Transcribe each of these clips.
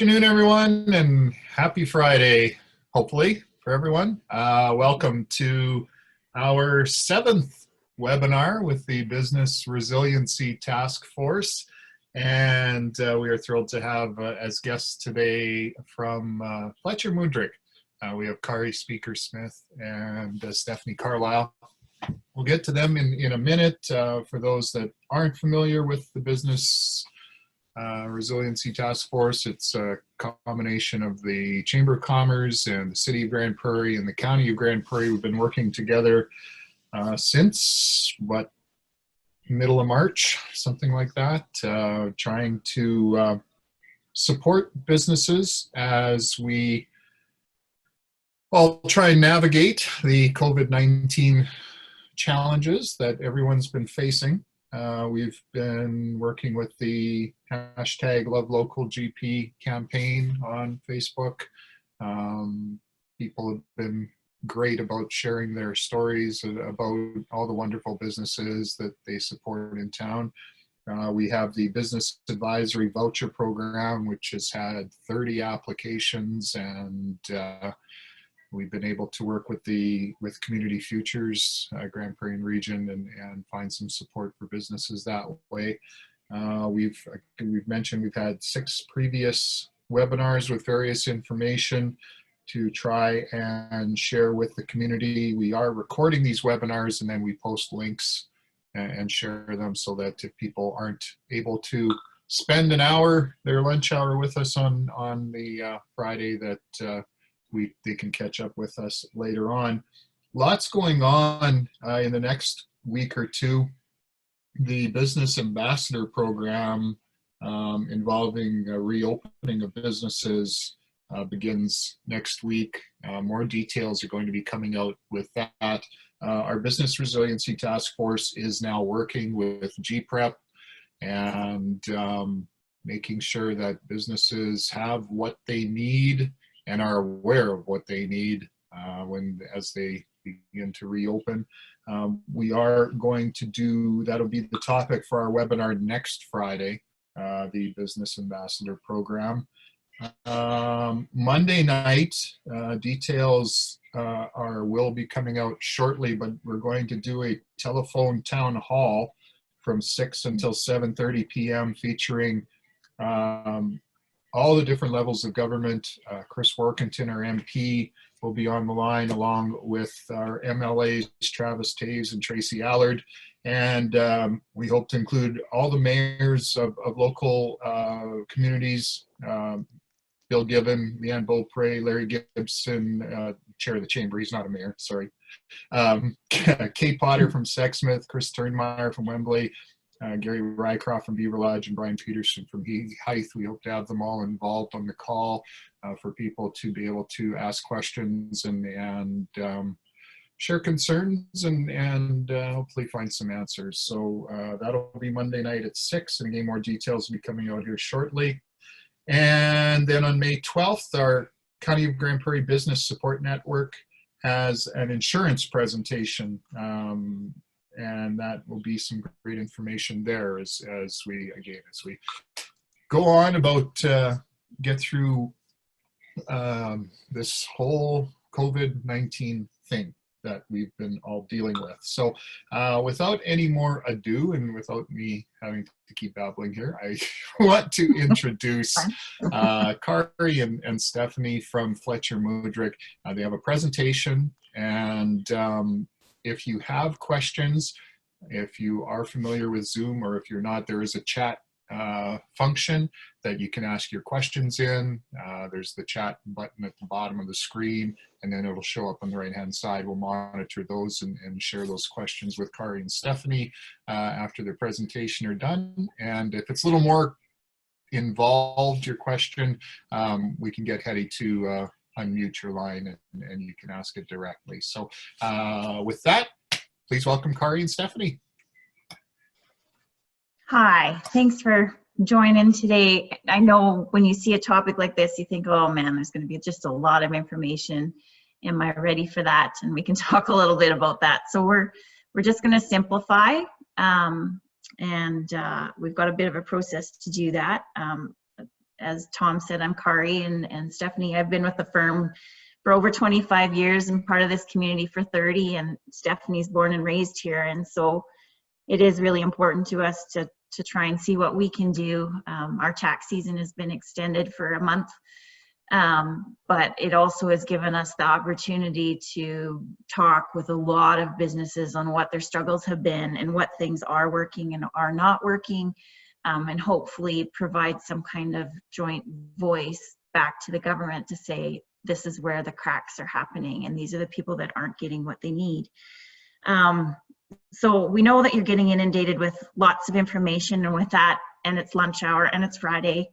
afternoon, everyone, and happy Friday, hopefully, for everyone. Welcome to our 7th webinar with the Business Resiliency Task Force. And we are thrilled to have as guests today from Fletcher Mudrick. We have Kari Speaker-Smith and Stephanie Carlisle. We'll get to them in a minute. For those that aren't familiar with the Business Resiliency Task Force, it's a combination of the Chamber of Commerce and the City of Grand Prairie and the County of Grand Prairie. We've been working together since, middle of March, something like that, trying to support businesses as we try and navigate the COVID-19 challenges that everyone's been facing. We've been working with the hashtag #LoveLocalGP campaign on Facebook. People have been great about sharing their stories about all the wonderful businesses that they support in town. We have the Business Advisory Voucher Program, which has had 30 applications, and we've been able to work with Community Futures, Grand Prairie region, and find some support for businesses that way. We've mentioned we've had 6 previous webinars with various information to try and share with the community. We are recording these webinars and then we post links and share them so that if people aren't able to spend an hour, their lunch hour with us on the Friday, that they can catch up with us later on. Lots going on in the next week or two. The Business Ambassador Program involving reopening of businesses begins next week. More details are going to be coming out with that. Our Business Resiliency Task Force is now working with GPREP and making sure that businesses have what they need and are aware of what they need as they begin to reopen. We are going to do, that'll be the topic for our webinar next Friday, the Business Ambassador Program. Monday night, details will be coming out shortly, but we're going to do a telephone town hall from 6 until 7:30 p.m. featuring all the different levels of government. Chris Workington, our MP, will be on the line along with our MLAs, Travis Taves and Tracy Allard. And we hope to include all the mayors of local communities, Bill Gibbon, Leanne Beaupre, Larry Gibson, chair of the chamber, he's not a mayor, sorry. Kate Potter from Sexsmith, Chris Turnmeyer from Wembley, Gary Rycroft from Beaver Lodge, and Brian Peterson from Hythe. We hope to have them all involved on the call for people to be able to ask questions and share concerns and hopefully find some answers. So that'll be Monday night at 6, and again, more details will be coming out here shortly. And then on May 12th, our County of Grand Prairie Business Support Network has an insurance presentation. And that will be some great information there as we go on about get through this whole COVID-19 thing that we've been all dealing with. So without any more ado, and without me having to keep babbling here, I want to introduce Kari and Stephanie from Fletcher Mudrick. They have a presentation, and if you have questions, if you are familiar with Zoom, or if you're not, there is a chat function that you can ask your questions in. There's the chat button at the bottom of the screen, and then it'll show up on the right-hand side. We'll monitor those and share those questions with Kari and Stephanie after their presentation are done. And if it's a little more involved, your question, we can get Hetty to unmute your line and you can ask it directly. So with that, please welcome Kari and Stephanie. Hi, thanks for joining today. I know when you see a topic like this, you think, oh man, there's going to be just a lot of information. Am I ready for that? And we can talk a little bit about that. So we're just going to simplify, and we've got a bit of a process to do that. as Tom said, I'm Kari, and Stephanie, I've been with the firm for over 25 years and part of this community for 30, and Stephanie's born and raised here. And so it is really important to us to try and see what we can do. Our tax season has been extended for a month, but it also has given us the opportunity to talk with a lot of businesses on what their struggles have been and what things are working and are not working, and hopefully provide some kind of joint voice back to the government to say, this is where the cracks are happening and these are the people that aren't getting what they need. So we know that you're getting inundated with lots of information, and with that, and it's lunch hour and it's Friday.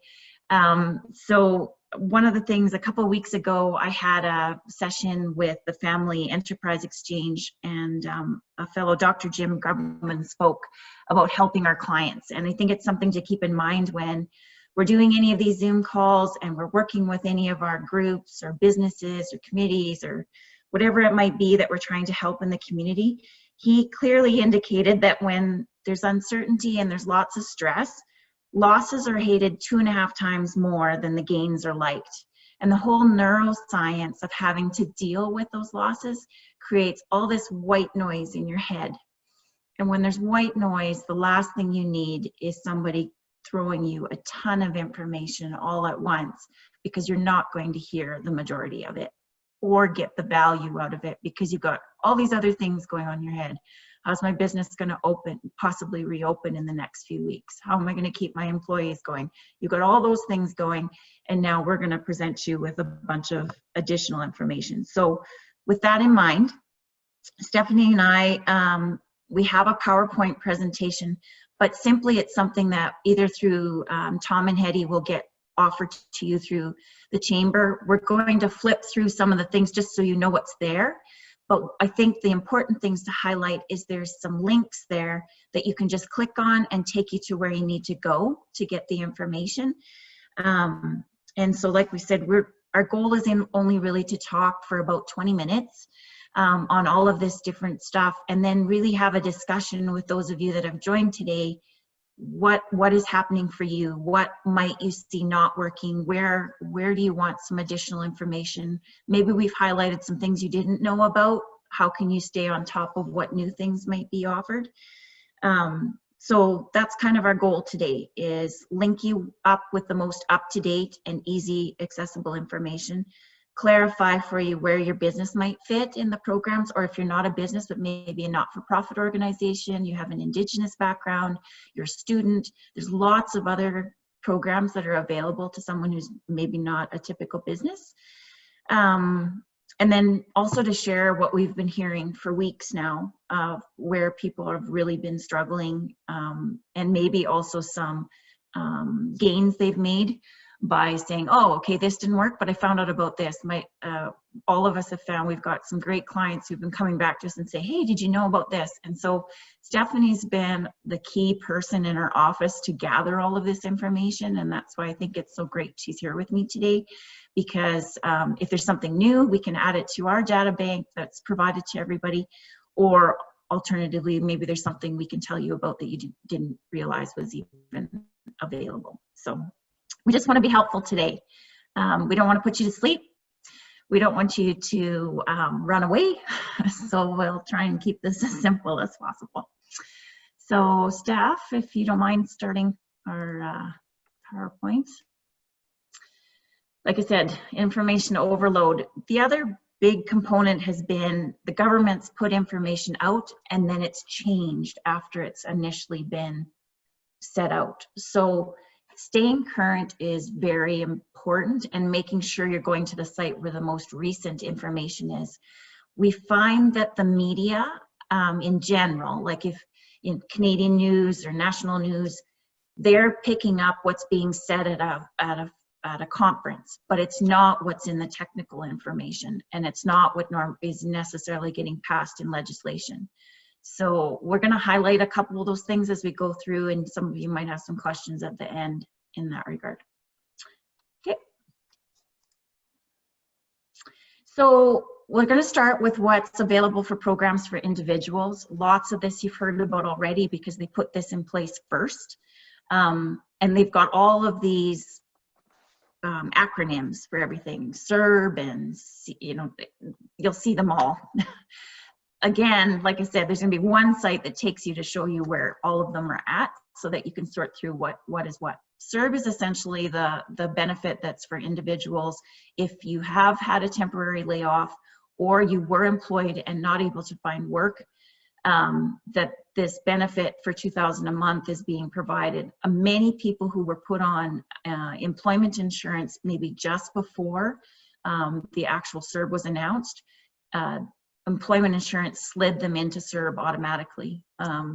So one of the things, a couple of weeks ago, I had a session with the Family Enterprise Exchange, and a fellow Dr. Jim Grubman spoke about helping our clients. And I think it's something to keep in mind when we're doing any of these Zoom calls and we're working with any of our groups or businesses or committees or whatever it might be that we're trying to help in the community. He clearly indicated that when there's uncertainty and there's lots of stress, losses are hated 2.5 times more than the gains are liked. And the whole neuroscience of having to deal with those losses creates all this white noise in your head. And when there's white noise, the last thing you need is somebody throwing you a ton of information all at once, because you're not going to hear the majority of it or get the value out of it, because you've got all these other things going on in your head. How's my business going to possibly reopen in the next few weeks? How am I going to keep my employees going? You've got all those things going, and now we're going to present you with a bunch of additional information. So with that in mind, Stephanie and I, we have a PowerPoint presentation, but simply it's something that either through Tom and Hetty will get offered to you through the chamber. We're going to flip through some of the things just so you know what's there. But I think the important things to highlight is there's some links there that you can just click on and take you to where you need to go to get the information. And so like we said, our goal is only really to talk for about 20 minutes on all of this different stuff, and then really have a discussion with those of you that have joined today. What is happening for you? What might you see not working? Where do you want some additional information? Maybe we've highlighted some things you didn't know about. How can you stay on top of what new things might be offered? So that's kind of our goal today, is link you up with the most up-to-date and easy accessible information, clarify for you where your business might fit in the programs, or if you're not a business but maybe a not-for-profit organization, you have an Indigenous background, you're a student, there's lots of other programs that are available to someone who's maybe not a typical business. And then also to share what we've been hearing for weeks now, where people have really been struggling, and maybe also some gains they've made by saying, oh, okay, this didn't work, but I found out about this. All of us have found we've got some great clients who've been coming back to us and say, hey, did you know about this? And so Stephanie's been the key person in our office to gather all of this information. And that's why I think it's so great she's here with me today, because if there's something new, we can add it to our data bank that's provided to everybody, or alternatively, maybe there's something we can tell you about that you didn't realize was even available. So we just want to be helpful today. We don't want to put you to sleep. We don't want you to run away. So we'll try and keep this as simple as possible. So staff, if you don't mind starting our PowerPoint. Like I said, information overload. The other big component has been the government's put information out and then it's changed after it's initially been set out. So staying current is very important, and making sure you're going to the site where the most recent information is. We find that the media in general, like if in Canadian news or national news, they're picking up what's being said at a conference, but it's not what's in the technical information, and it's not what is necessarily getting passed in legislation. So we're going to highlight a couple of those things as we go through, and some of you might have some questions at the end in that regard. Okay. So we're going to start with what's available for programs for individuals. Lots of this you've heard about already because they put this in place first. And they've got all of these acronyms for everything, SERB, and you'll see them all. Again, like I said, there's going to be one site that takes you to show you where all of them are at, so that you can sort through what is what. SERB is essentially the benefit that's for individuals if you have had a temporary layoff or you were employed and not able to find work, that this benefit for $2,000 a month is being provided. Many people who were put on employment insurance maybe just before the actual SERB was announced, employment insurance slid them into SERB automatically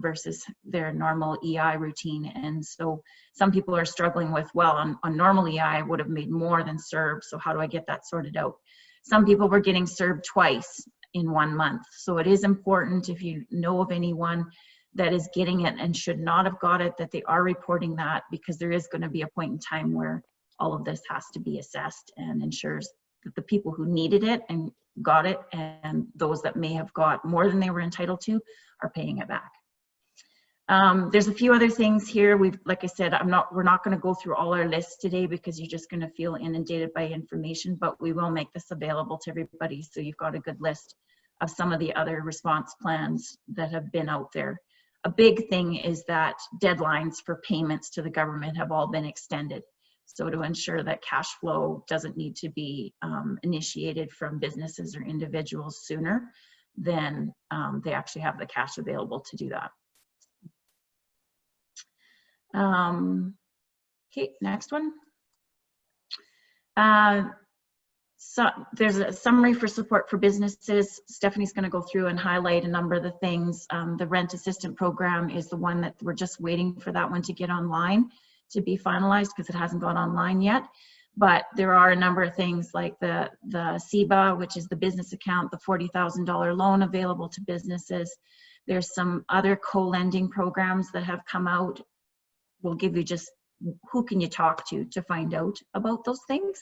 versus their normal EI routine. And so some people are struggling with, well, on normal EI, I would have made more than SERB, so how do I get that sorted out? Some people were getting SERB twice in 1 month. So it is important, if you know of anyone that is getting it and should not have got it, that they are reporting that, because there is going to be a point in time where all of this has to be assessed and ensures that the people who needed it and got it, and those that may have got more than they were entitled to, are paying it back. There's a few other things here. Like I said, we're not going to go through all our lists today because you're just going to feel inundated by information, but we will make this available to everybody so you've got a good list of some of the other response plans that have been out there. A big thing is that deadlines for payments to the government have all been extended. So to ensure that cash flow doesn't need to be initiated from businesses or individuals sooner, then they actually have the cash available to do that. Okay, next one. So there's a summary for support for businesses. Stephanie's going to go through and highlight a number of the things. The rent assistant program is the one that we're just waiting for that one to get online to be finalized, because it hasn't gone online yet. But there are a number of things like the CEBA, which is the business account, the $40,000 loan available to businesses. There's some other co-lending programs that have come out. We'll give you just who can you talk to find out about those things.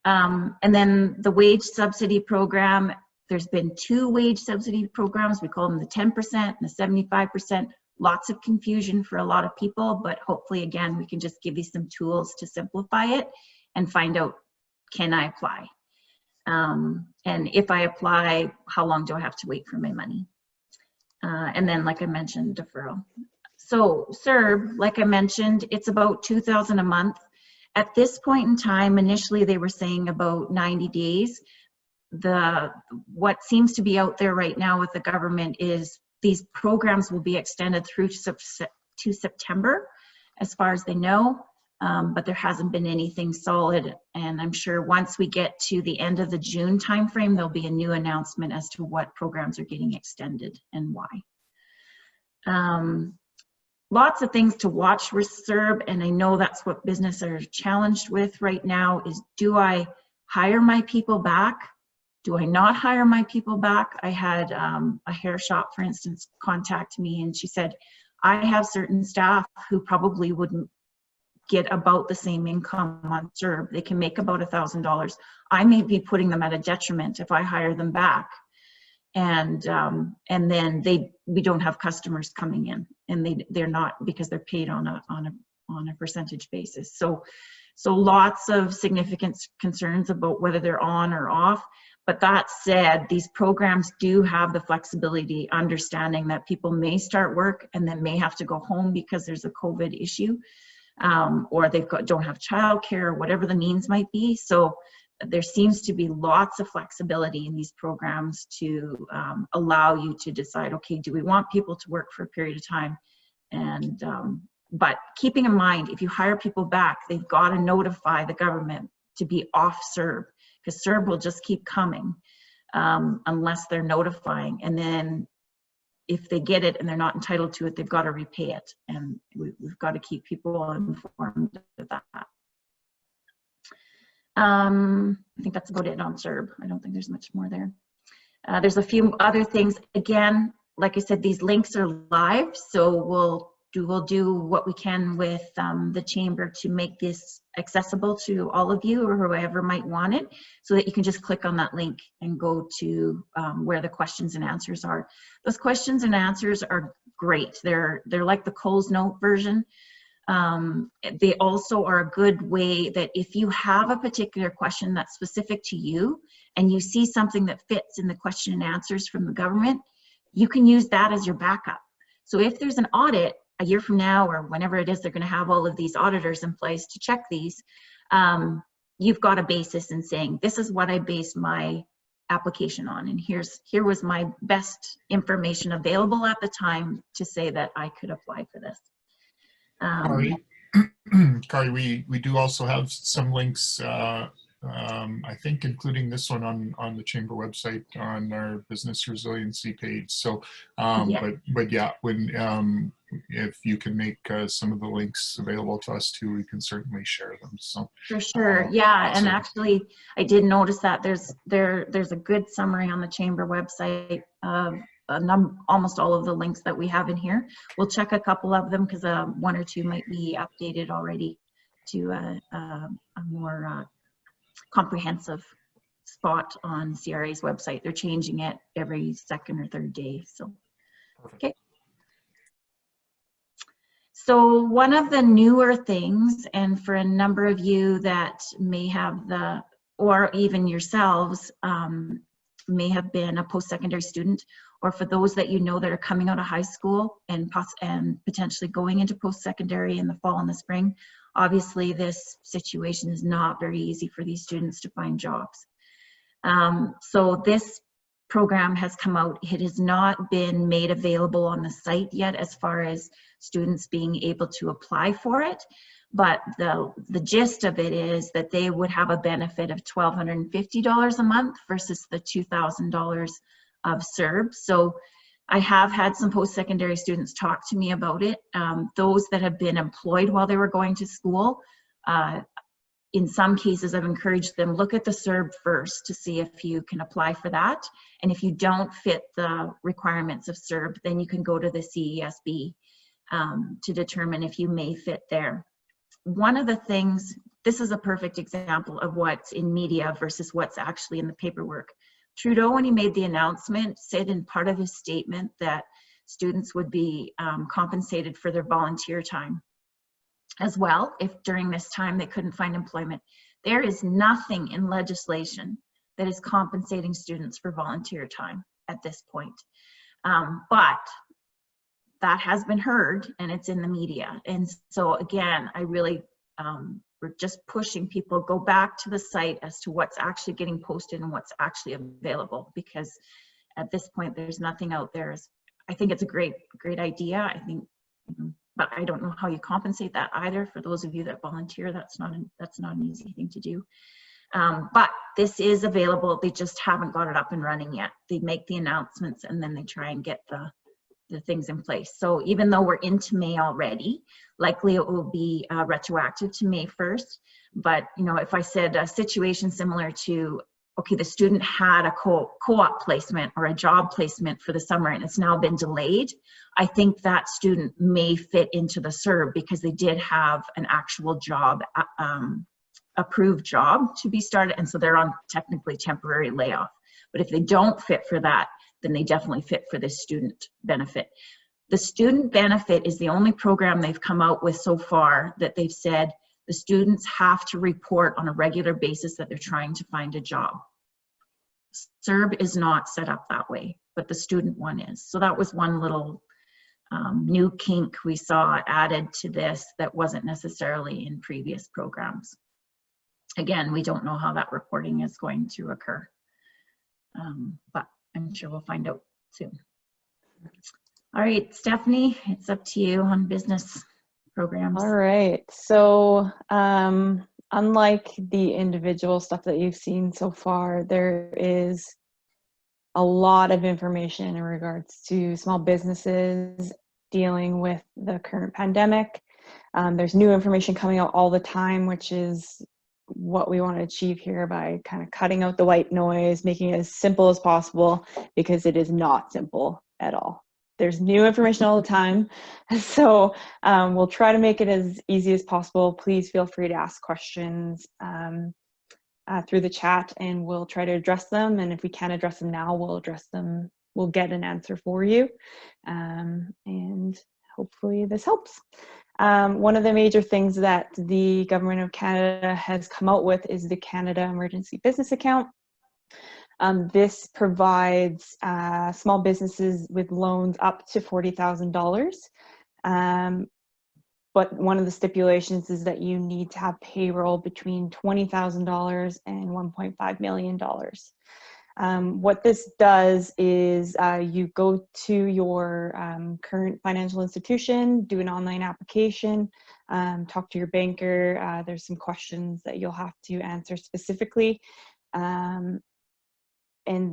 And then the wage subsidy program, there's been 2 wage subsidy programs. We call them the 10% and the 75%. Lots of confusion for a lot of people, but hopefully, again, we can just give you some tools to simplify it and find out, can I apply? And if I apply, how long do I have to wait for my money? And then, like I mentioned, deferral. So SERB, like I mentioned, it's about $2,000 a month. At this point in time, initially they were saying about 90 days. What seems to be out there right now with the government is these programs will be extended through to September, as far as they know, but there hasn't been anything solid. And I'm sure once we get to the end of the June timeframe, there'll be a new announcement as to what programs are getting extended and why. Lots of things to watch with SERB, and I know that's what businesses are challenged with right now is, do I hire my people back? Do I not hire my people back? I had a hair shop, for instance, contact me, and she said, I have certain staff who probably wouldn't get about the same income on SERB. They can make about $1,000. I may be putting them at a detriment if I hire them back. And then we don't have customers coming in, and they're not, because they're paid on a percentage basis. So lots of significant concerns about whether they're on or off. But that said, these programs do have the flexibility, understanding that people may start work and then may have to go home because there's a COVID issue, or don't have childcare, or whatever the means might be. So there seems to be lots of flexibility in these programs to allow you to decide, okay, do we want people to work for a period of time? And but keeping in mind, if you hire people back, they've got to notify the government to be off SERB, because SERB will just keep coming unless they're notifying. And then if they get it and they're not entitled to it, they've got to repay it. And we've got to keep people informed of that. I think that's about it on SERB. I don't think there's much more there. There's a few other things. Again, like I said, these links are live, so we'll do what we can with the chamber to make this accessible to all of you or whoever might want it, so that you can just click on that link and go to where the questions and answers are. Those questions and answers are great. They're like the Coles Note version. They also are a good way that if you have a particular question that's specific to you and you see something that fits in the question and answers from the government, you can use that as your backup. So if there's an audit a year from now or whenever it is they're going to have all of these auditors in place to check these, you've got a basis in saying, this is what I based my application on, and here was my best information available at the time to say that I could apply for this. Kari, we do also have some links, I think including this one on the Chamber website on our Business Resiliency page. So, Yeah. but yeah, when if you can make some of the links available to us too, we can certainly share them. So for sure, yeah. And so, actually, I did notice that there's a good summary on the Chamber website of almost all of the links that we have in here. We'll check a couple of them because one or two might be updated already to a more comprehensive spot on CRA's website. They're changing it every second or third day. So, perfect. okay. So one of the newer things, and for a number of you that may have or even yourselves, may have been a post-secondary student, or for those that you know that are coming out of high school and potentially going into post-secondary in the fall and the spring, obviously this situation is not very easy for these students to find jobs. So this program has come out. It has not been made available on the site yet as far as students being able to apply for it, but the gist of it is that they would have a benefit of $1,250 a month versus the $2,000 of CERB. So I have had some post-secondary students talk to me about it. Those that have been employed while they were going to school, in some cases I've encouraged them, look at the CERB first to see if you can apply for that. And if you don't fit the requirements of CERB, then you can go to the CESB to determine if you may fit there. One of the things, this is a perfect example of what's in media versus what's actually in the paperwork. Trudeau, when he made the announcement, said in part of his statement that students would be compensated for their volunteer time as well if during this time they couldn't find employment. There is nothing in legislation that is compensating students for volunteer time at this point. But that has been heard and it's in the media. And so again, I really, we're just pushing people, go back to the site as to what's actually getting posted and what's actually available, because at this point there's nothing out there. I think it's a great idea. I think, but I don't know how you compensate that either. For those of you that volunteer, that's not an easy thing to do. But this is available. They just haven't got it up and running yet. They make the announcements and then they try and get the things in place. So even though we're into May already, likely it will be retroactive to May 1st. But if I said a situation similar to, okay, the student had a co-op placement or a job placement for the summer and it's now been delayed, I think that student may fit into the CERB because they did have an actual job, approved job to be started, and so they're on technically temporary layoff. But if they don't fit for that, then they definitely fit for this student benefit. The student benefit is the only program they've come out with so far that they've said the students have to report on a regular basis that they're trying to find a job. CERB is not set up that way, but the student one is. So that was one little new kink we saw added to this that wasn't necessarily in previous programs. Again, we don't know how that reporting is going to occur, but I'm sure we'll find out soon. All right, Stephanie, it's up to you on business programs. All right, so unlike the individual stuff that you've seen so far, there is a lot of information in regards to small businesses dealing with the current pandemic. There's new information coming out all the time, which is what we want to achieve here by kind of cutting out the white noise, making it as simple as possible, because it is not simple at all. There's new information all the time. So we'll try to make it as easy as possible. Please feel free to ask questions through the chat and we'll try to address them. And if we can't address them now, we'll address them. We'll get an answer for you. And hopefully this helps. One of the major things that the Government of Canada has come out with is the Canada Emergency Business Account. This provides small businesses with loans up to $40,000. But one of the stipulations is that you need to have payroll between $20,000 and $1.5 million. What this does is you go to your current financial institution, do an online application, talk to your banker. There's some questions that you'll have to answer specifically. And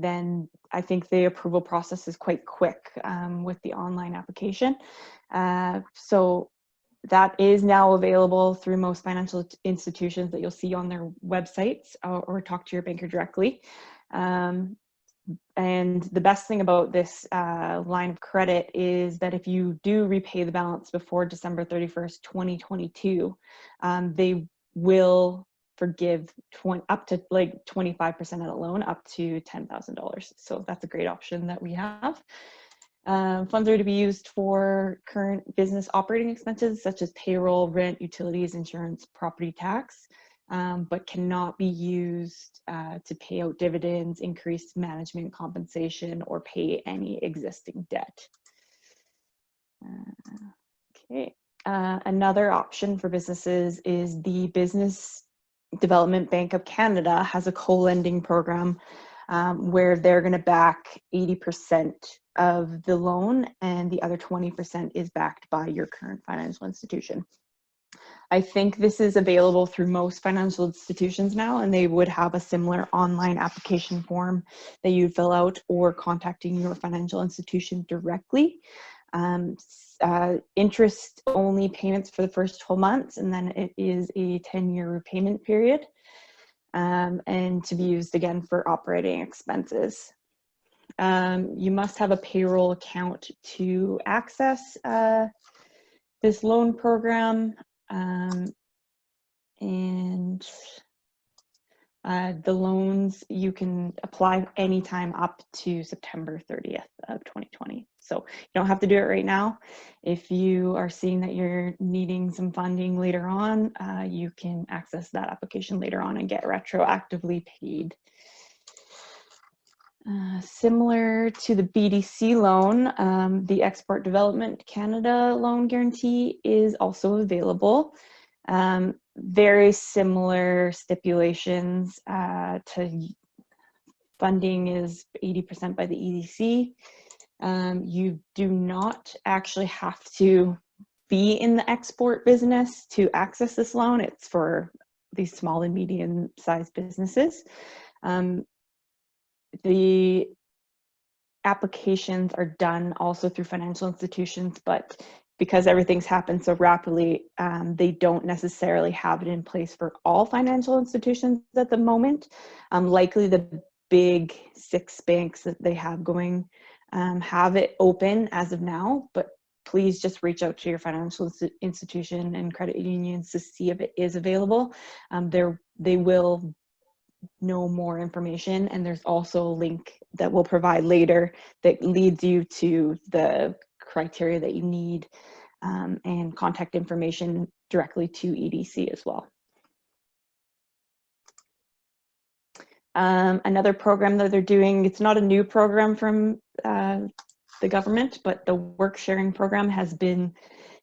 then I think the approval process is quite quick with the online application. So that is now available through most financial institutions that you'll see on their websites, or talk to your banker directly. And the best thing about this line of credit is that if you do repay the balance before December 31st, 2022, they will forgive up to like 25% of the loan, up to $10,000. So that's a great option that we have. Funds are to be used for current business operating expenses such as payroll, rent, utilities, insurance, property tax, but cannot be used to pay out dividends, increase management compensation, or pay any existing debt. Okay. Another option for businesses is the Business Development Bank of Canada has a co-lending program where they're going to back 80% of the loan, and the other 20% is backed by your current financial institution. I think this is available through most financial institutions now, and they would have a similar online application form that you'd fill out, or contacting your financial institution directly. Interest only payments for the first 12 months, and then it is a 10-year repayment period, and to be used again for operating expenses. You must have a payroll account to access this loan program, and the loans you can apply anytime up to September 30th of 2020. So you don't have to do it right now. If you are seeing that you're needing some funding later on, you can access that application later on and get retroactively paid. Similar to the BDC loan, the Export Development Canada loan guarantee is also available. Very similar stipulations to funding is 80% by the EDC. You do not actually have to be in the export business to access this loan. It's for these small and medium-sized businesses. The applications are done also through financial institutions, but because everything's happened so rapidly, they don't necessarily have it in place for all financial institutions at the moment. Likely the big 6 banks that they have going have it open as of now, but please just reach out to your financial institution and credit unions to see if it is available. They will know more information, and there's also a link that we'll provide later that leads you to the criteria that you need, and contact information directly to EDC as well. Another program that they're doing, it's not a new program from the government, but the work sharing program has been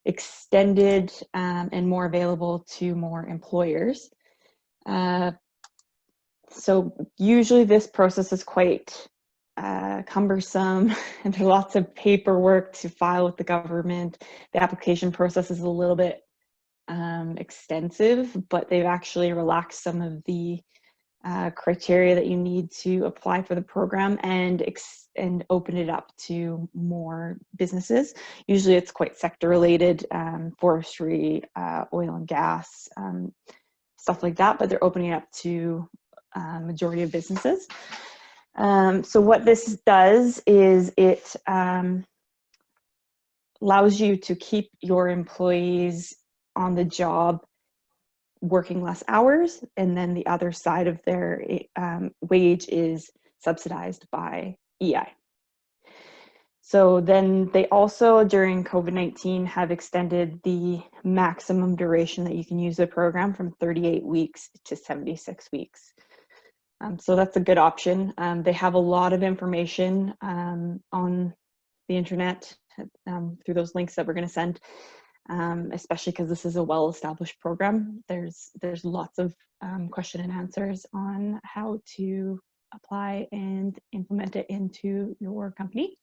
extended and more available to more employers. So usually this process is quite cumbersome, and there's lots of paperwork to file with the government. The application process is a little bit extensive, but they've actually relaxed some of the criteria that you need to apply for the program, and open it up to more businesses. Usually it's quite sector related, forestry, oil and gas, stuff like that, but they're opening it up to majority of businesses. So what this does is it allows you to keep your employees on the job working less hours, and then the other side of their wage is subsidized by EI. So then they also, during COVID-19, have extended the maximum duration that you can use the program from 38 weeks to 76 weeks. So that's a good option. They have a lot of information on the internet through those links that we're going to send, especially because this is a well-established program. There's lots of question and answers on how to apply and implement it into your company.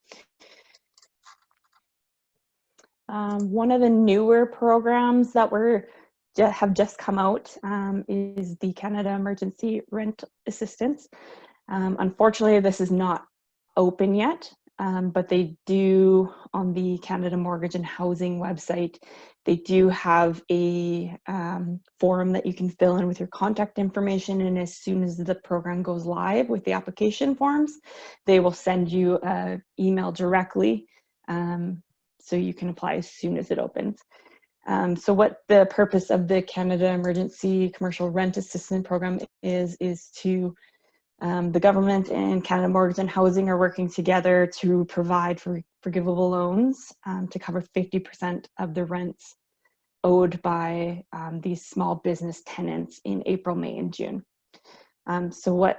One of the newer programs that have just come out is the Canada Emergency Rent Assistance. Unfortunately, this is not open yet, but they do, on the Canada Mortgage and Housing website, they do have a form that you can fill in with your contact information, and as soon as the program goes live with the application forms, they will send you an email directly, so you can apply as soon as it opens. So what the purpose of the Canada Emergency Commercial Rent Assistance Program is to, the government and Canada Mortgage and Housing are working together to provide for forgivable loans to cover 50% of the rents owed by these small business tenants in April, May, and June. So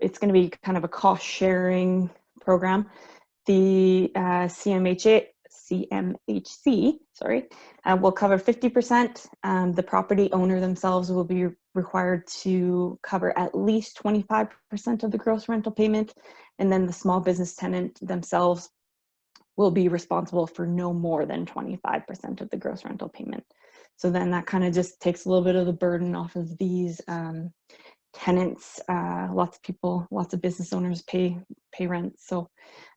it's going to be kind of a cost sharing program. The CMHC will cover 50%. The property owner themselves will be required to cover at least 25% of the gross rental payment, and then the small business tenant themselves will be responsible for no more than 25% of the gross rental payment. So then that kind of just takes a little bit of the burden off of these tenants. Lots of business owners pay rent, so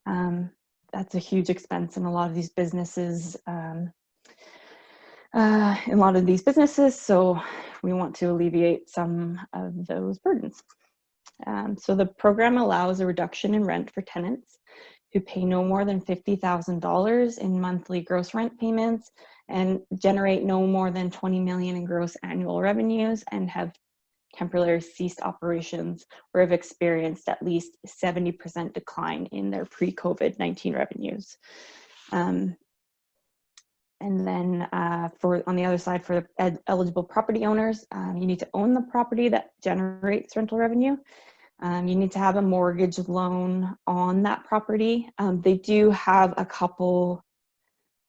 that's a huge expense in a lot of these businesses. So we want to alleviate some of those burdens. So the program allows a reduction in rent for tenants who pay no more than $50,000 in monthly gross rent payments and generate no more than $20 million in gross annual revenues and have temporarily ceased operations or have experienced at least 70% decline in their pre-COVID-19 revenues. And then on the other side, for eligible property owners, you need to own the property that generates rental revenue. You need to have a mortgage loan on that property. They do have a couple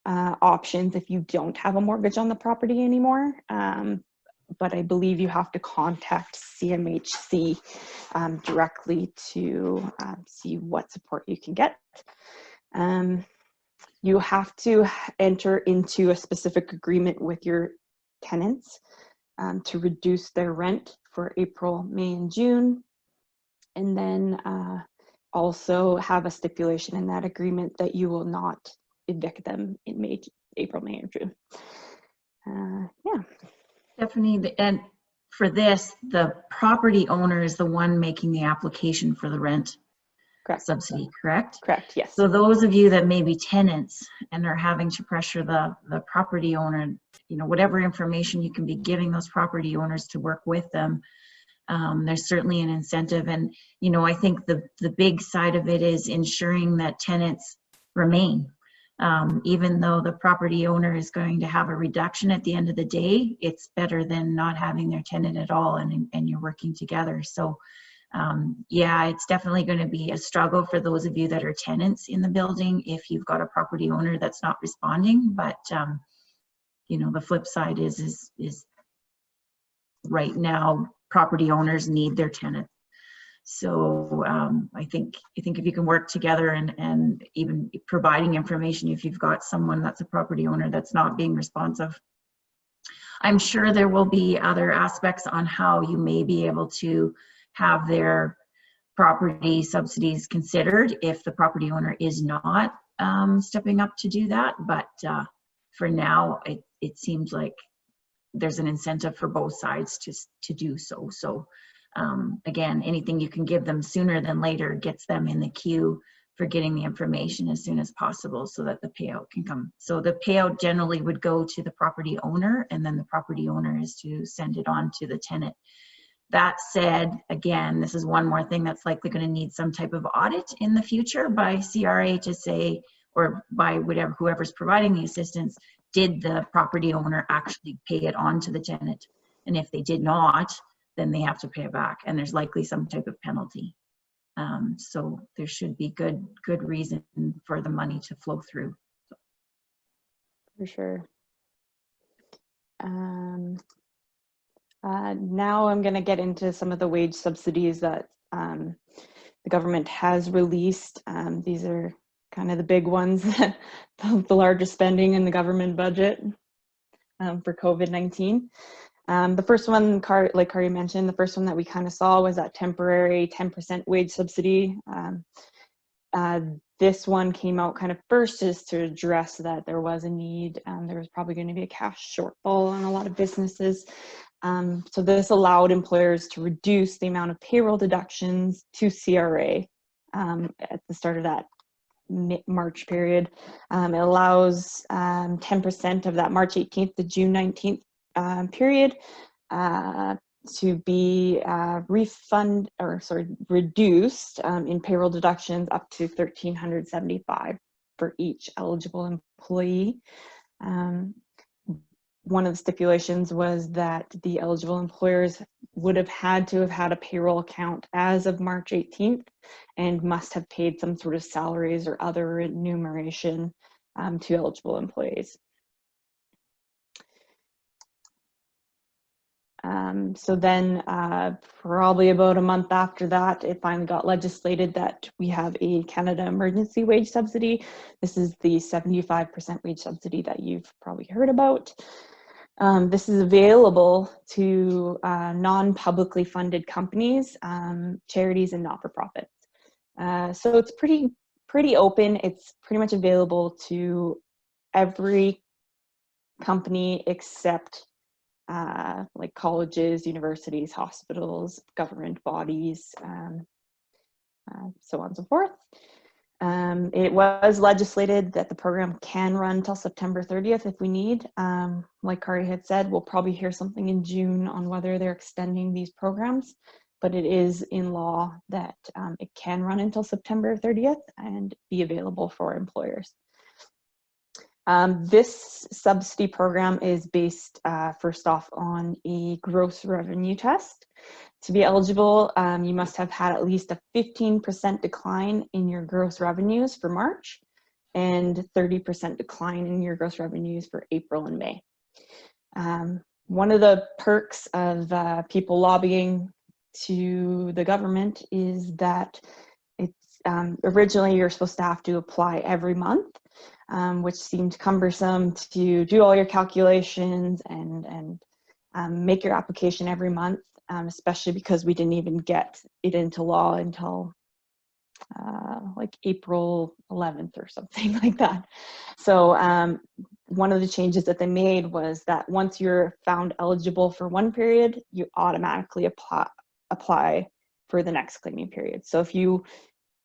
options if you don't have a mortgage on the property anymore. But I believe you have to contact CMHC directly to see what support you can get. You have to enter into a specific agreement with your tenants to reduce their rent for April, May, and June. And then also have a stipulation in that agreement that you will not evict them in April, May, or June. Yeah. Stephanie, and for this, the property owner is the one making the application for the rent subsidy, correct? Correct, yes. So those of you that may be tenants and are having to pressure the property owner, whatever information you can be giving those property owners to work with them, there's certainly an incentive. And, I think the big side of it is ensuring that tenants remain. Even though the property owner is going to have a reduction at the end of the day, it's better than not having their tenant at all, and you're working together. So yeah, it's definitely going to be a struggle for those of you that are tenants in the building if you've got a property owner that's not responding. But the flip side is right now property owners need their tenants. So I think if you can work together and even providing information, if you've got someone that's a property owner that's not being responsive, I'm sure there will be other aspects on how you may be able to have their property subsidies considered if the property owner is not stepping up to do that. But for now, it seems like there's an incentive for both sides to do so. So again, anything you can give them sooner than later gets them in the queue for getting the information as soon as possible so that the payout can come. So the payout generally would go to the property owner, and then the property owner is to send it on to the tenant That said, again, this is one more thing that's likely going to need some type of audit in the future by CRA to say, or by whatever, whoever's providing the assistance, did the property owner actually pay it on to the tenant? And if they did not, then they have to pay it back, and there's likely some type of penalty. So there should be good reason for the money to flow through. For sure. Now I'm going to get into some of the wage subsidies that the government has released. These are kind of the big ones, the largest spending in the government budget for COVID-19. The first one, like Kari mentioned, the first one that we kind of saw was that temporary 10% wage subsidy. This one came out kind of first just to address that there was a need. There was probably going to be a cash shortfall on a lot of businesses. So this allowed employers to reduce the amount of payroll deductions to CRA at the start of that March period. It allows 10% of that March 18th to June 19th period to be reduced in payroll deductions up to $1,375 for each eligible employee. One of the stipulations was that the eligible employers would have had to have had a payroll account as of March 18th and must have paid some sort of salaries or other remuneration to eligible employees. So then probably about a month after that, it finally got legislated that we have a Canada Emergency Wage Subsidy. This is the 75% wage subsidy that you've probably heard about. This is available to non-publicly funded companies, charities, and not-for-profits. So it's pretty open. It's pretty much available to every company except like colleges, universities, hospitals, government bodies, so on and so forth. It was legislated that the program can run till September 30th if we need. Like Kari had said, we'll probably hear something in June on whether they're extending these programs, but it is in law that it can run until September 30th and be available for employers. This subsidy program is based, first off, on a gross revenue test. To be eligible, you must have had at least a 15% decline in your gross revenues for March and 30% decline in your gross revenues for April and May. One of the perks of people lobbying to the government is that it's originally you're supposed to have to apply every month, which seemed cumbersome to do all your calculations and make your application every month, especially because we didn't even get it into law until like April 11th or something like that. So one of the changes that they made was that once you're found eligible for one period, you automatically apply for the next claiming period. So if you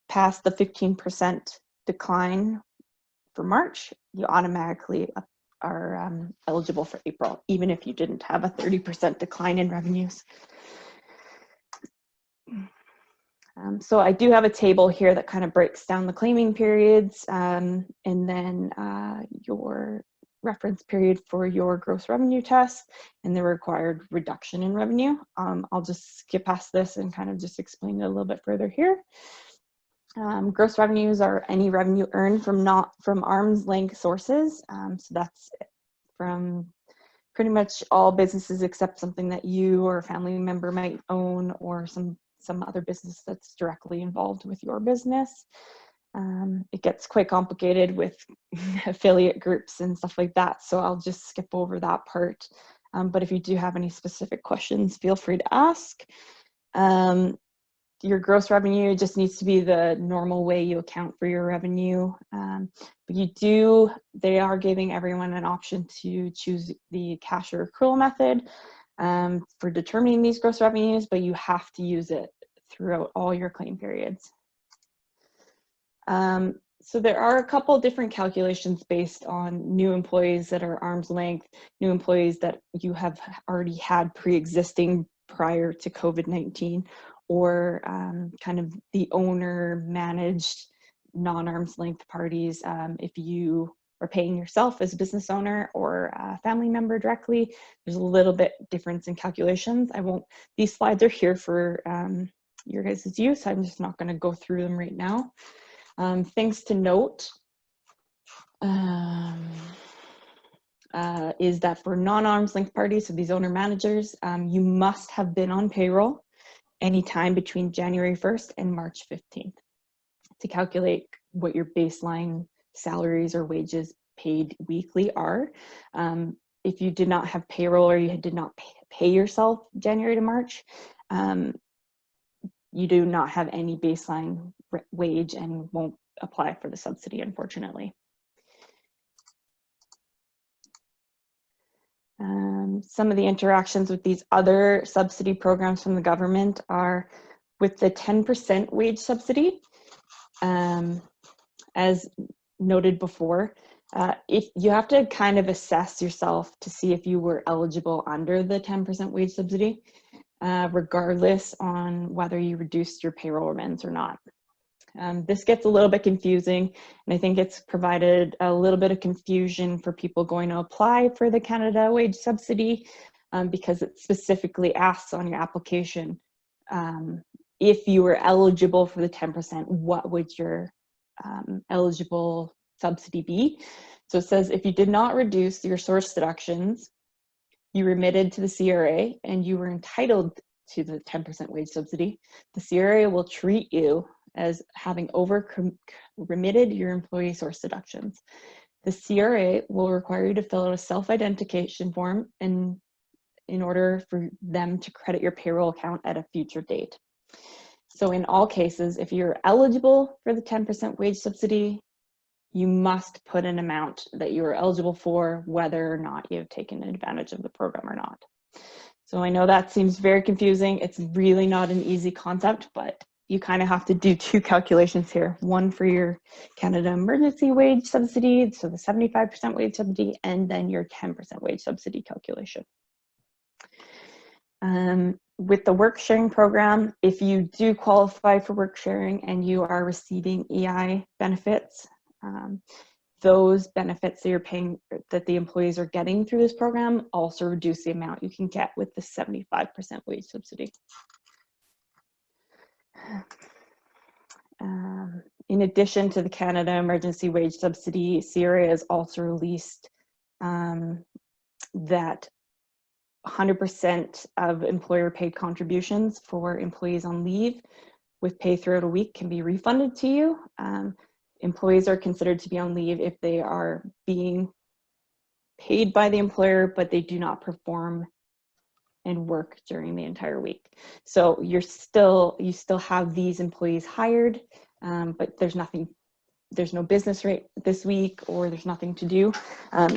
pass the 15% decline for March, you automatically are eligible for April, even if you didn't have a 30% decline in revenues. So I do have a table here that kind of breaks down the claiming periods and then your reference period for your gross revenue test and the required reduction in revenue. I'll just skip past this and kind of just explain it a little bit further here. Gross revenues are any revenue earned from arm's length sources. So that's from pretty much all businesses except something that you or a family member might own or some other business that's directly involved with your business. It gets quite complicated with affiliate groups and stuff like that, so I'll just skip over that part. But if you do have any specific questions, feel free to ask. Your gross revenue just needs to be the normal way you account for your revenue. But they are giving everyone an option to choose the cash or accrual method for determining these gross revenues, but you have to use it throughout all your claim periods. So there are a couple different calculations based on new employees that are arm's length, new employees that you have already had pre-existing prior to COVID-19, or kind of the owner managed non-arm's length parties. If you are paying yourself as a business owner or a family member directly, there's a little bit difference in calculations. These slides are here for your guys' use. I'm just not going to go through them right now. Things to note is that for non-arm's length parties, so these owner managers, you must have been on payroll anytime between January 1st and March 15th to calculate what your baseline salaries or wages paid weekly are. If you did not have payroll or you did not pay yourself January to March, you do not have any baseline wage and won't apply for the subsidy, unfortunately. Some of the interactions with these other subsidy programs from the government are with the 10% wage subsidy. As noted before, if you have to kind of assess yourself to see if you were eligible under the 10% wage subsidy, regardless on whether you reduced your payroll remittance or not. This gets a little bit confusing, and I think it's provided a little bit of confusion for people going to apply for the Canada wage subsidy, because it specifically asks on your application, if you were eligible for the 10%, what would your eligible subsidy be? So it says if you did not reduce your source deductions, you remitted to the CRA, and you were entitled to the 10% wage subsidy, the CRA will treat you as having remitted your employee source deductions. The CRA will require you to fill out a self-identification form in order for them to credit your payroll account at a future date. So in all cases, if you're eligible for the 10% wage subsidy, you must put an amount that you are eligible for, whether or not you've taken advantage of the program or not. So I know that seems very confusing. It's really not an easy concept, but you kind of have to do two calculations here. One for your Canada Emergency Wage Subsidy, so the 75% wage subsidy, and then your 10% wage subsidy calculation. With the work sharing program, if you do qualify for work sharing and you are receiving EI benefits, those benefits that you're paying, that the employees are getting through this program, also reduce the amount you can get with the 75% wage subsidy. In addition to the Canada Emergency Wage Subsidy, CRA has also released that 100% of employer paid contributions for employees on leave with pay throughout a week can be refunded to you. Employees are considered to be on leave if they are being paid by the employer, but they do not perform and work during the entire week. So you still have these employees hired, but there's no business rate this week, or there's nothing to do.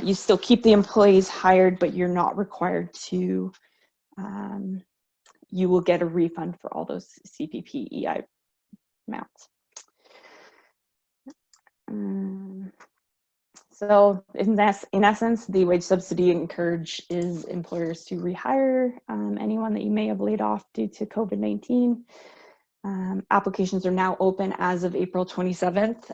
You still keep the employees hired, but you're not required to, you will get a refund for all those CPP EI amounts. So in essence, the wage subsidy encourages employers to rehire anyone that you may have laid off due to COVID-19. Applications are now open as of April 27th.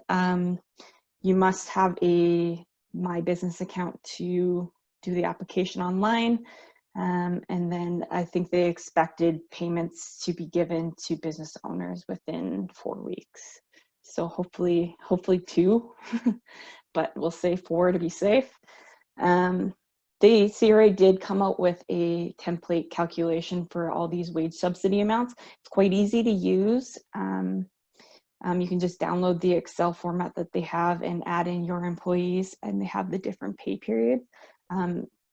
You must have a My Business account to do the application online. And then I think they expected payments to be given to business owners within 4 weeks. So hopefully 2, but we'll say 4 to be safe. The CRA did come out with a template calculation for all these wage subsidy amounts. It's quite easy to use. You can just download the Excel format that they have and add in your employees, and they have the different pay periods.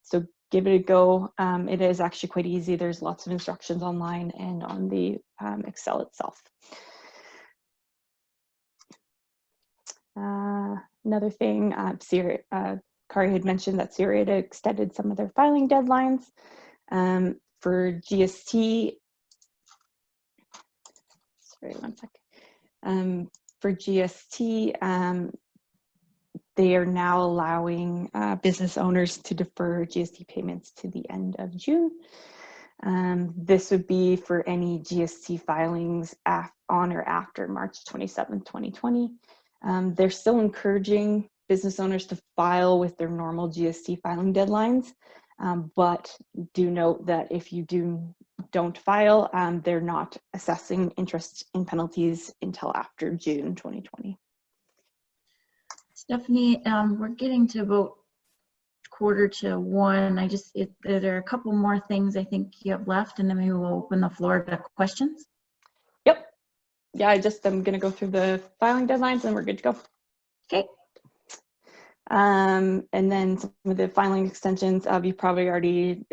So give it a go. It is actually quite easy. There's lots of instructions online and on the Excel itself. Another thing, Kari had mentioned that CRA had extended some of their filing deadlines. For GST, sorry, one second. For GST, they are now allowing business owners to defer GST payments to the end of June. This would be for any GST filings on or after March 27th, 2020. They're still encouraging business owners to file with their normal GST filing deadlines, but do note that if you don't file, they're not assessing interest and penalties until after June 2020. Stephanie, we're getting to about 12:45. There are a couple more things I think you have left, and then maybe we'll open the floor to questions. Yep. Yeah, I'm going to go through the filing deadlines and we're good to go. Okay. And then some of the filing extensions, you've probably already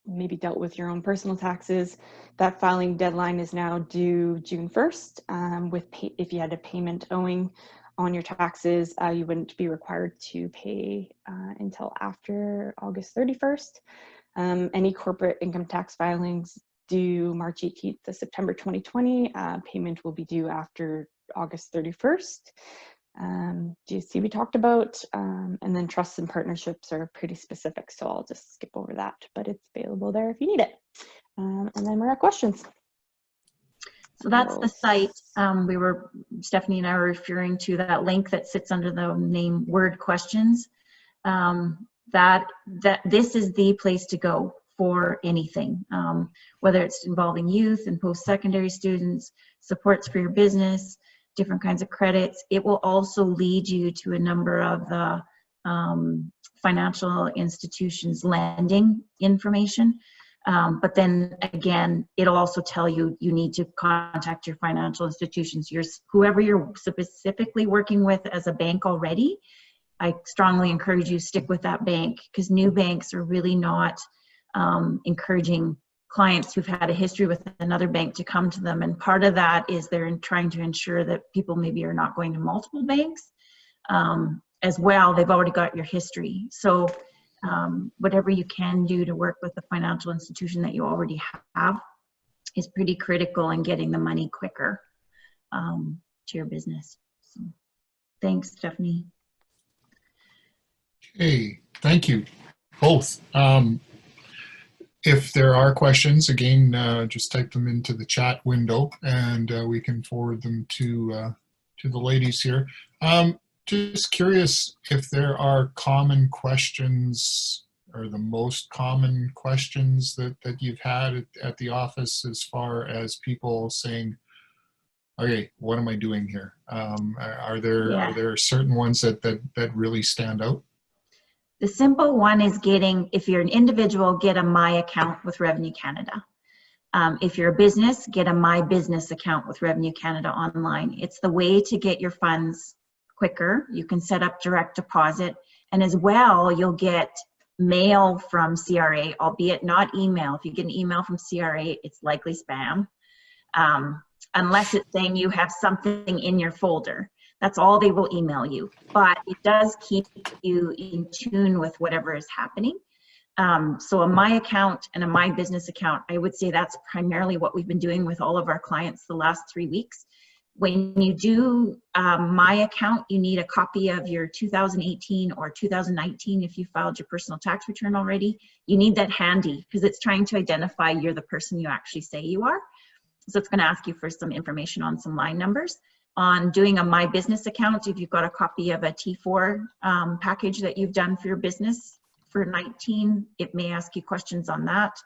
maybe dealt with your own personal taxes. That filing deadline is now due June 1st. If you had a payment owing on your taxes, you wouldn't be required to pay until after August 31st. Any corporate income tax filings due March 18th to September 2020, payment will be due after August 31st. GST we talked about, and then trusts and partnerships are pretty specific, so I'll just skip over that, but it's available there if you need it. And then we're at questions. So that's the site. Stephanie and I were referring to that link that sits under the name Word Questions. This is the place to go for anything, whether it's involving youth and post-secondary students, supports for your business, different kinds of credits. It will also lead you to a number of the financial institutions lending information. But then again, it'll also tell you need to contact your financial institutions. Whoever you're specifically working with as a bank already, I strongly encourage you to stick with that bank, because new banks are really not encouraging clients who've had a history with another bank to come to them. And part of that is they're trying to ensure that people maybe are not going to multiple banks as well. They've already got your history. So whatever you can do to work with the financial institution that you already have is pretty critical in getting the money quicker to your business. So, thanks, Stephanie. Okay, thank you both. If there are questions, again, just type them into the chat window and we can forward them to the ladies here. Just curious if there are common questions, or the most common questions that you've had at the office, as far as people saying, okay, what am I doing here? Are there certain ones that really stand out? The simple one is if you're an individual, get a My Account with Revenue Canada. If you're a business, get a My Business account with Revenue Canada online. It's the way to get your funds quicker. You can set up direct deposit, and as well, you'll get mail from CRA, albeit not email. If you get an email from CRA, it's likely spam, unless it's saying you have something in your folder. That's all they will email you, but it does keep you in tune with whatever is happening. So a My Account and a My Business account, I would say that's primarily what we've been doing with all of our clients the last 3 weeks. When you do My Account, you need a copy of your 2018 or 2019 if you filed your personal tax return already. You need that handy, because it's trying to identify you're the person you actually say you are. So it's going to ask you for some information on some line numbers. On doing a My Business account, if you've got a copy of a T4 package that you've done for your business for 19, it may ask you questions on that.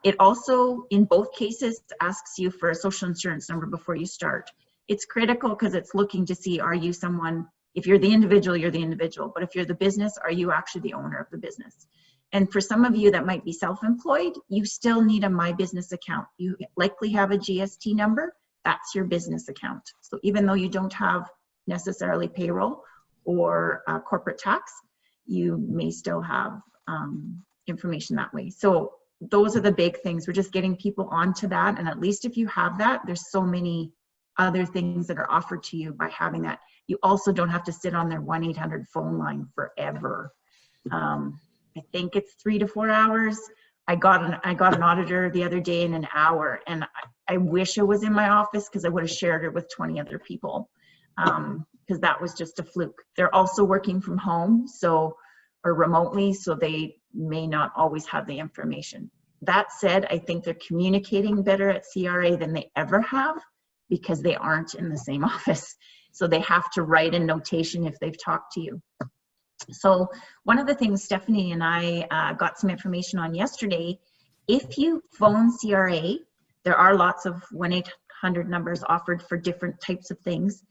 It also, in both cases, asks you for a social insurance number before you start. It's critical because it's looking to see, are you someone, if you're the individual, you're the individual, but if you're the business, are you actually the owner of the business? And for some of you that might be self-employed, you still need a My Business account. You likely have a GST number. That's your business account. So even though you don't have necessarily payroll or corporate tax, you may still have information that way. So those are the big things. We're just getting people onto that. And at least if you have that, there's so many other things that are offered to you by having that. You also don't have to sit on their 1-800 phone line forever. I think it's 3 to 4 hours. I got an auditor the other day in an hour, and I wish I was in my office, because I would have shared it with 20 other people, because that was just a fluke. They're also working from home, or remotely, so they may not always have the information. That said, I think they're communicating better at CRA than they ever have because they aren't in the same office. So they have to write a notation if they've talked to you. So one of the things Stephanie and I got some information on yesterday, if you phone CRA, there are lots of 1-800 numbers offered for different types of things.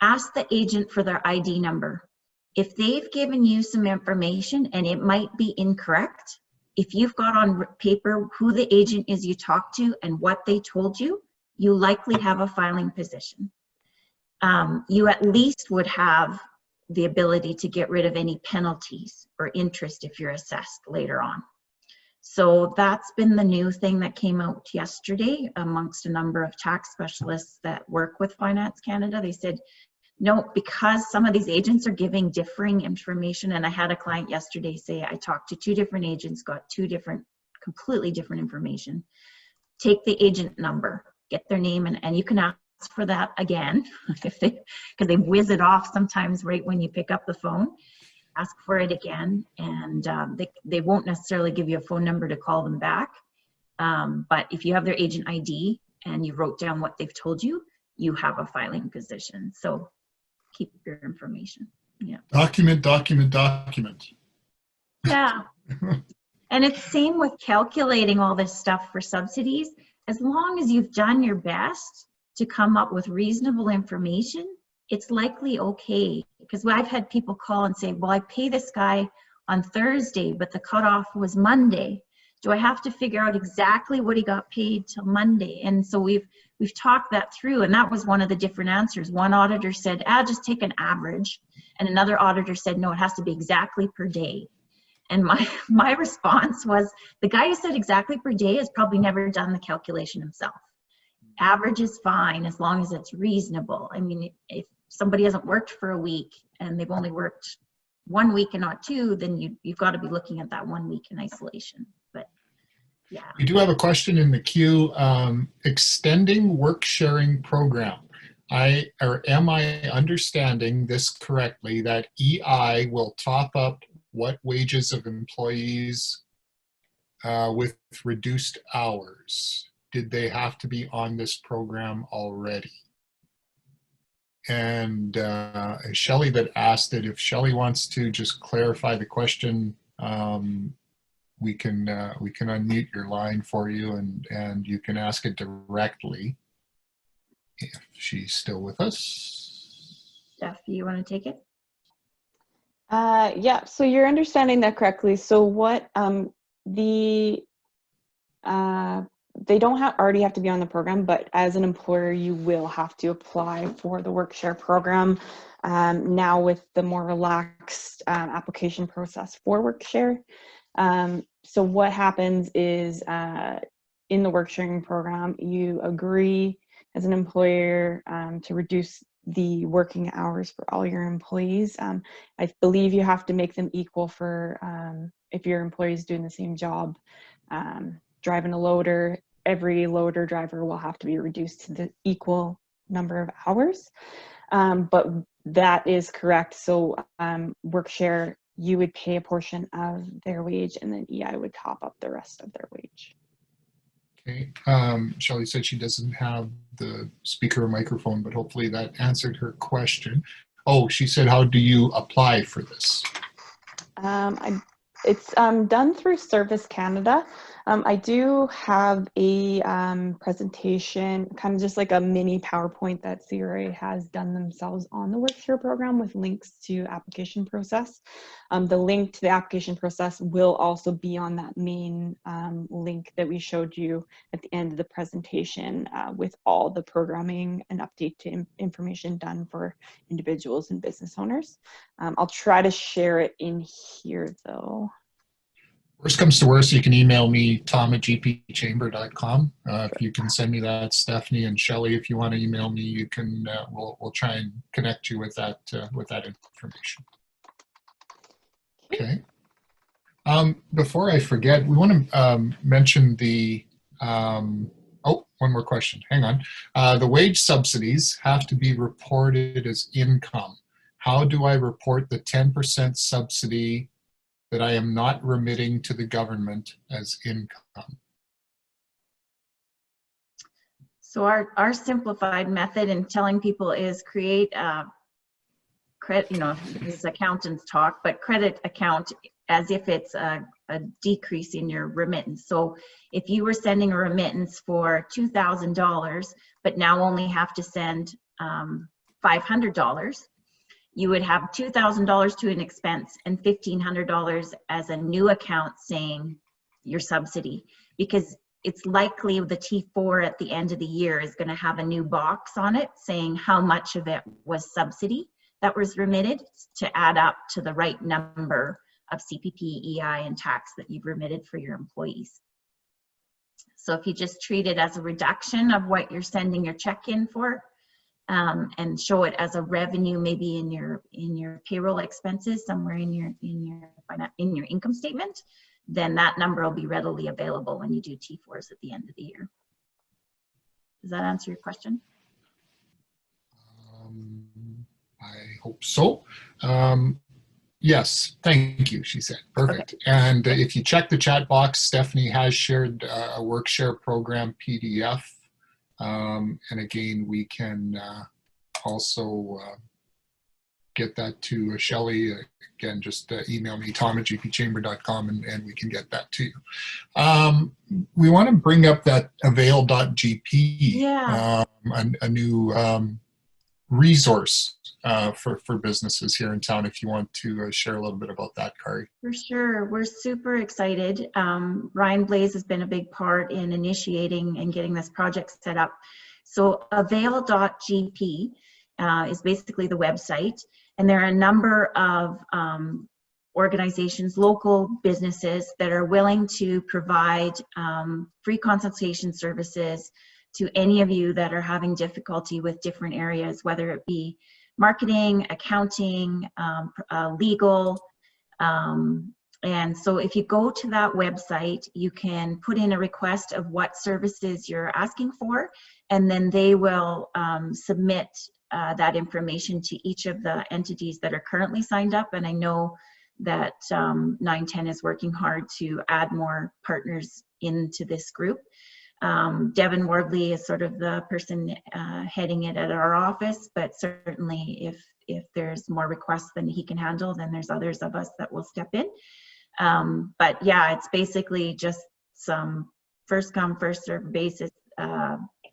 Ask the agent for their ID number. If they've given you some information and it might be incorrect, if you've got on paper who the agent is you talked to and what they told you, you likely have a filing position. You at least would have the ability to get rid of any penalties or interest if you're assessed later on. So that's been the new thing that came out yesterday amongst a number of tax specialists that work with Finance Canada. They said, no, because some of these agents are giving differing information, and I had a client yesterday say, I talked to 2 different agents, got 2 different, completely different information. Take the agent number, get their name, and you can ask for that again, if they, because they whiz it off sometimes right when you pick up the phone. Ask for it again, and they won't necessarily give you a phone number to call them back. But if you have their agent ID and you wrote down what they've told you, you have a filing position. So keep your information. Yeah. Document, document, document. Yeah. And it's same with calculating all this stuff for subsidies. As long as you've done your best to come up with reasonable information, it's likely okay. Because I've had people call and say, well, I pay this guy on Thursday, but the cutoff was Monday. Do I have to figure out exactly what he got paid till Monday? And so we've talked that through, and that was one of the different answers. One auditor said, just take an average. And another auditor said, no, it has to be exactly per day. And my response was, the guy who said exactly per day has probably never done the calculation himself. Average is fine as long as it's reasonable. I mean, if somebody hasn't worked for a week and they've only worked 1 week and not 2, then you've got to be looking at that 1 week in isolation. But yeah. We do have a question in the queue. Extending work sharing program. Am I understanding this correctly that EI will top up what wages of employees with reduced hours? Did they have to be on this program already? And Shelley that asked it, if Shelley wants to just clarify the question, we can unmute your line for you, and you can ask it directly if she's still with us. Steph, you want to take it? Yeah, so you're understanding that correctly. So what they don't already have to be on the program, but as an employer, you will have to apply for the work-share program now with the more relaxed application process for work-share. So what happens is in the work-sharing program, you agree as an employer to reduce the working hours for all your employees. I believe you have to make them equal for if your employee is doing the same job. Driving a loader, every loader driver will have to be reduced to the equal number of hours. But that is correct. So work-share, you would pay a portion of their wage, and then EI would top up the rest of their wage. Okay. Shelley said she doesn't have the speaker or microphone, but hopefully that answered her question. Oh, she said, how do you apply for this? It's done through Service Canada. I do have a presentation, kind of just like a mini PowerPoint that CRA has done themselves on the work-share program with links to application process. The link to the application process will also be on that main link that we showed you at the end of the presentation with all the programming and update to information done for individuals and business owners. I'll try to share it in here though. Worst comes to worst, you can email me, tom@gpchamber.com. If you can send me that, Stephanie and Shelley, if you want to email me, you can. We'll try and connect you with that information. Okay. Before I forget, we want to mention the. Oh, one more question. Hang on. The wage subsidies have to be reported as income. How do I report the 10% subsidy that I am not remitting to the government as income? So our simplified method in telling people is create a credit, you know, this is accountants talk, but credit account as if it's a decrease in your remittance. So if you were sending a remittance for $2,000, but now only have to send $500, you would have $2,000 to an expense and $1,500 as a new account saying your subsidy, because it's likely the T4 at the end of the year is going to have a new box on it saying how much of it was subsidy that was remitted to add up to the right number of CPP, EI, and tax that you've remitted for your employees. So if you just treat it as a reduction of what you're sending your check in for, and show it as a revenue, maybe in your payroll expenses somewhere in your income statement, then that number will be readily available when you do T4s at the end of the year. Does that answer your question? I hope so. Yes, thank you, she said. Perfect. Okay. And if you check the chat box, Stephanie has shared a WorkShare program PDF. And again, we can also get that to Shelley. Again, just email me, tom@gpchamber.com, and we can get that to you. We want to bring up that avail.gp, yeah. A new resource for businesses here in town, if you want to share a little bit about that, Kari. For sure. We're super excited. Ryan Blaze has been a big part in initiating and getting this project set up. So avail.gp is basically the website, and there are a number of organizations, local businesses that are willing to provide free consultation services to any of you that are having difficulty with different areas, whether it be marketing, accounting, legal. And so if you go to that website, you can put in a request of what services you're asking for, and then they will submit that information to each of the entities that are currently signed up. And I know that 910 is working hard to add more partners into this group. Devin Wardley is sort of the person heading it at our office, but certainly if there's more requests than he can handle, then there's others of us that will step in. But yeah, it's basically just some first come, first served basis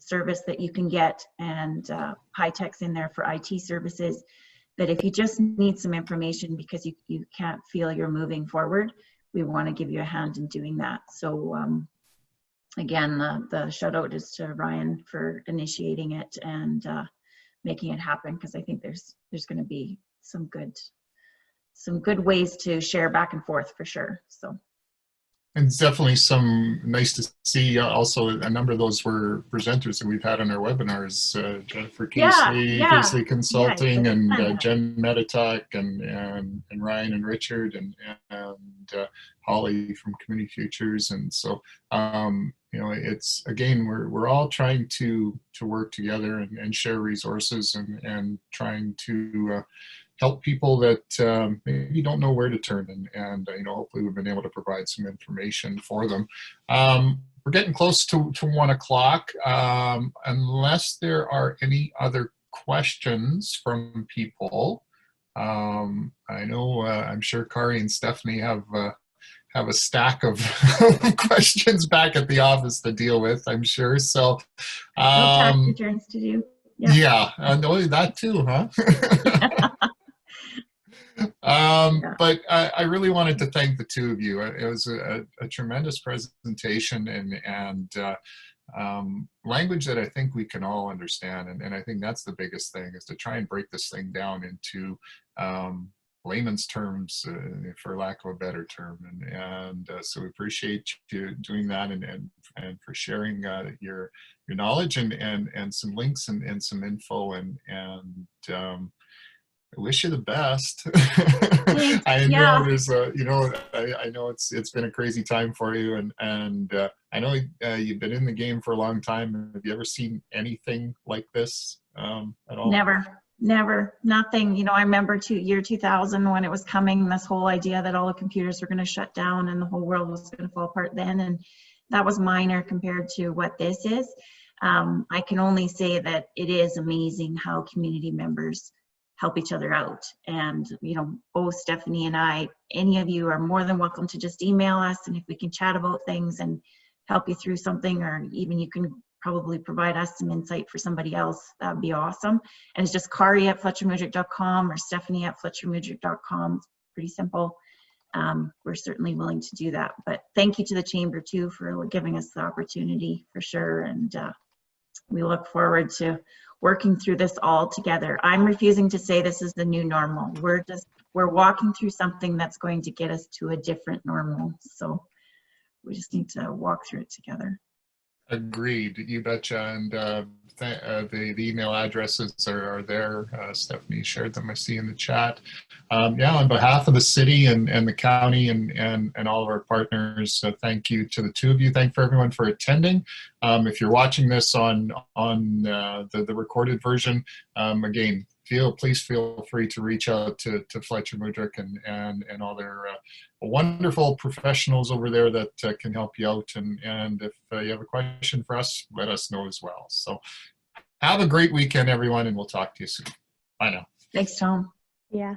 service that you can get, and high tech's in there for IT services, that if you just need some information because you can't feel you're moving forward, we want to give you a hand in doing that. So again, the shout out is to Ryan for initiating it and making it happen, because I think there's going to be some good ways to share back and forth for sure. So. And it's definitely nice to see also a number of those were presenters that we've had on our webinars, Jennifer Casey, Casey Consulting, and Jen Meditech, and Ryan and Richard, and Holly from Community Futures. And so, you know, it's, again, we're all trying to work together and share resources and trying to help people that maybe don't know where to turn, and you know, hopefully we've been able to provide some information for them. We're getting close to 1 o'clock. Unless there are any other questions from people, I know I'm sure Kari and Stephanie have a stack of questions back at the office to deal with, I'm sure. So tax returns to do. Yeah, no, that too, huh? But I really wanted to thank the two of you. It was a tremendous presentation, and language that I think we can all understand. And I think that's the biggest thing, is to try and break this thing down into layman's terms, for lack of a better term. And so we appreciate you doing that, and for sharing your knowledge and some links and some info, and I wish you the best. I know there's you know, I know it's been a crazy time for you, and I know you've been in the game for a long time. Have you ever seen anything like this at all? Never, nothing. You know, I remember year 2000 when it was coming, this whole idea that all the computers were going to shut down and the whole world was going to fall apart then, and that was minor compared to what this is. I can only say that it is amazing how community members help each other out. And, you know, both Stephanie and I, any of you are more than welcome to just email us, and if we can chat about things and help you through something, or even you can probably provide us some insight for somebody else, that would be awesome. And it's just Kari@FletcherMudrick.com or Stephanie@FletcherMudrick.com. It's pretty simple. We're certainly willing to do that. But thank you to the Chamber too for giving us the opportunity, for sure. And we look forward to working through this all together. I'm refusing to say this is the new normal. We're walking through something that's going to get us to a different normal. So we just need to walk through it together. Agreed, you betcha. And the email addresses are there. Stephanie shared them, I see in the chat. Yeah, on behalf of the city and the county and all of our partners, thank you to the two of you. Thank for everyone for attending. If you're watching this on the recorded version, again, please feel free to reach out to Fletcher Mudrick and all their wonderful professionals over there that can help you out. And if you have a question for us, let us know as well. So have a great weekend, everyone, and we'll talk to you soon. Bye now. Thanks, Tom. Yeah.